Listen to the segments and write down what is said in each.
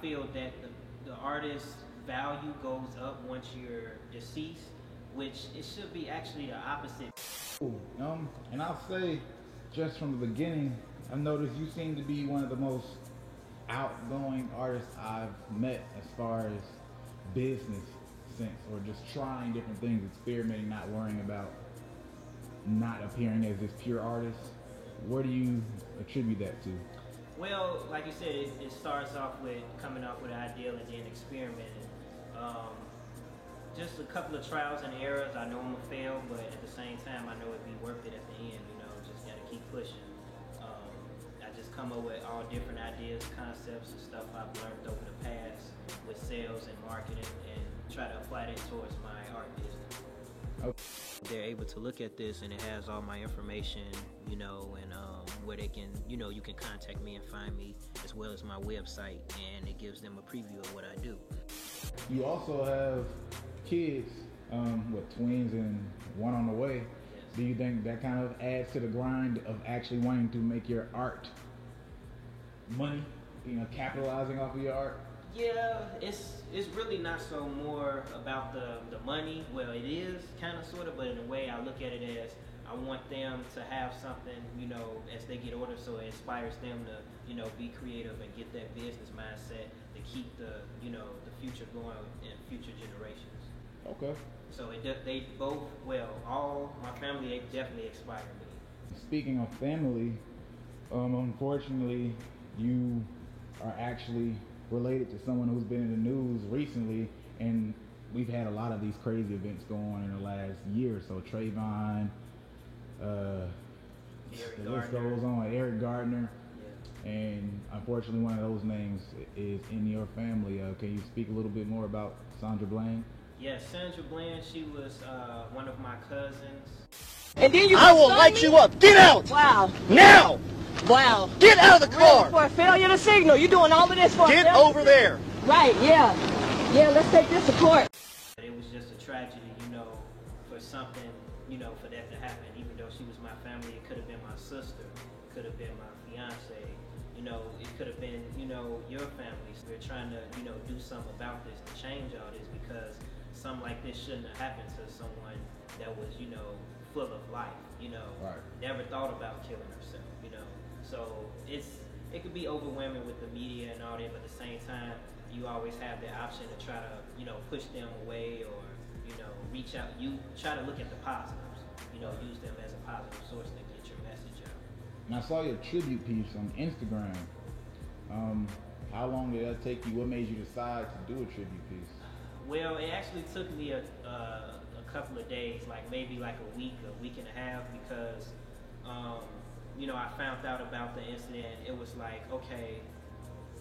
feel that the artist's value goes up once you're deceased, which it should be actually the opposite. And I'll say, just from the beginning, I've noticed you seem to be one of the most outgoing artists I've met as far as business sense, or just trying different things, experimenting, not worrying about not appearing as this pure artist. Where do you attribute that to? Well, like you said, it starts off with coming up with an idea and then experimenting. Just a couple of trials and errors. I know I'm gonna fail, but at the same time, I know it'd be worth it at the end. You know, just gotta keep pushing. I just come up with all different ideas, concepts, and stuff I've learned over the past with sales and marketing, and try to apply that towards my art business. Okay. They're able to look at this, and it has all my information, you know, and where they can, you know, you can contact me and find me, as well as my website, and it gives them a preview of what I do. You also have kids, with twins and one on the way. Yes. Do you think that kind of adds to the grind of actually wanting to make your art money, you know, capitalizing off of your art? Yeah, it's really not so more about the money. Well, it is kind of sort of, but in a way I look at it as I want them to have something, you know, as they get older, so it inspires them to, you know, be creative and get that business mindset to keep the, you know, the future going in future generations. Okay. So they both, well, all my family, they definitely inspire me. Speaking of family, unfortunately, you are actually related to someone who's been in the news recently, and we've had a lot of these crazy events go on in the last year or so. Trayvon, the list goes on, Eric Gardner, yeah. And unfortunately one of those names is in your family. Can you speak a little bit more about Sandra Bland? Yes, Sandra Bland, she was one of my cousins. And then you I will light you up. Get out! Wow. Now! Wow. Get out of the Really, car! for a failure to signal. You doing all of this for a Get failure? over there! Right, yeah. Yeah, let's take this to court. It was just a tragedy, you know, for something, you know, for that to happen. Even though she was my family, it could have been my sister, it could have been my fiance, you know, it could have been, you know, your family. So we're trying to, you know, do something about this to change all this, because something like this shouldn't have happened to someone that was, you know, full of life, you know, Right. Never thought about killing herself, you know. So it could be overwhelming with the media and all that, but at the same time, you always have the option to try to, you know, push them away, or, you know, reach out. You try to look at the positives, you know, use them as a positive source to get your message out. And I saw your tribute piece on Instagram. How long did that take you? What made you decide to do a tribute piece? Well, it actually took me a couple of days, like maybe like a week and a half, because you know, I found out about the incident. It was like, okay,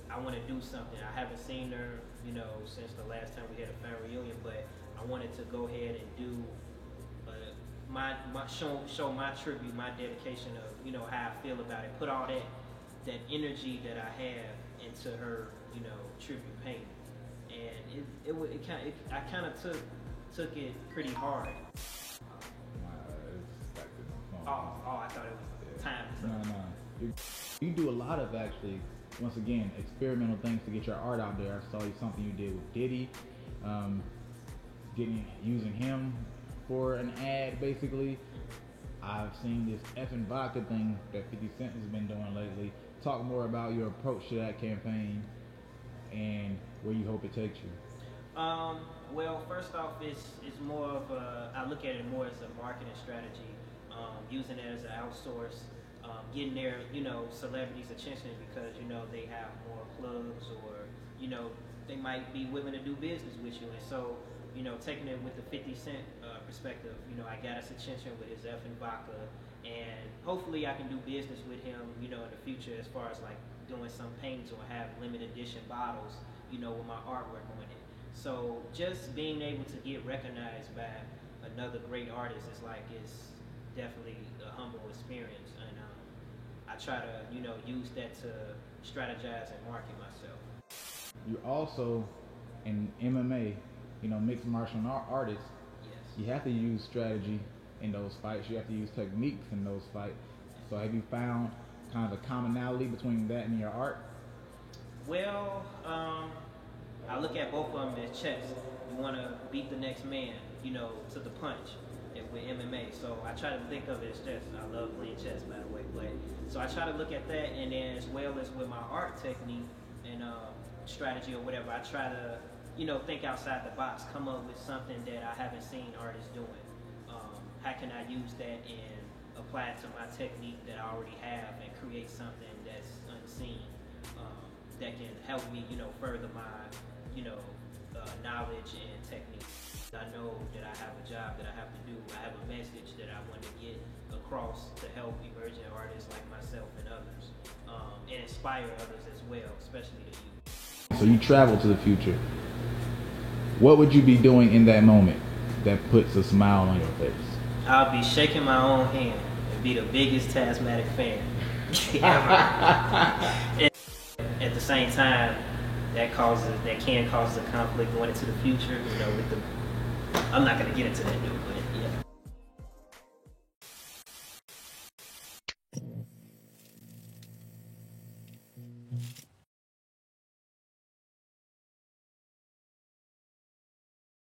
I want to do something. I haven't seen her, you know, since the last time we had a family reunion, but I wanted to go ahead and do show my tribute, my dedication of, you know, how I feel about it. Put all that energy that I have into her, you know, tribute painting. And I kind of took it pretty hard. Oh, I thought it was time. So. No. You do a lot of, actually, once again, experimental things to get your art out there. I saw something you did with Diddy, using him for an ad, basically. I've seen this effing vodka thing that 50 Cent has been doing lately. Talk more about your approach to that campaign and where you hope it takes you. Well, first off, it's more of I look at it more as a marketing strategy, using it as an outsource, getting their, you know, celebrities' attention, because, you know, they have more plugs, or, you know, they might be willing to do business with you. And so, you know, taking it with the 50 Cent perspective, you know, I got his attention with his effing vodka, and hopefully I can do business with him, you know, in the future, as far as like doing some paintings or have limited edition bottles, you know, with my artwork on it. So just being able to get recognized by another great artist is like, it's definitely a humble experience, and I try to, you know, use that to strategize and market myself. You're also an MMA, you know, mixed martial artist. Yes. You have to use strategy in those fights. You have to use techniques in those fights. So have you found kind of a commonality between that and your art? Well, I look at both of them as chess. You want to beat the next man, you know, to the punch with MMA. So I try to think of it as chess. I love playing chess, by the way. But so I try to look at that, and then as well as with my art technique and strategy or whatever, I try to, you know, think outside the box, come up with something that I haven't seen artists doing. How can I use that and apply it to my technique that I already have and create something that's unseen that can help me, you know, further my, you know, knowledge and technique. I know that I have a job that I have to do. I have a message that I want to get across to help emerging artists like myself and others, and inspire others as well, especially the youth. So you travel to the future. What would you be doing in that moment that puts a smile on your face? I'll be shaking my own hand and be the biggest Tasmatic fan ever. And at the same time, that can cause a conflict going into the future. You know, with the, I'm not gonna get into that, dude, but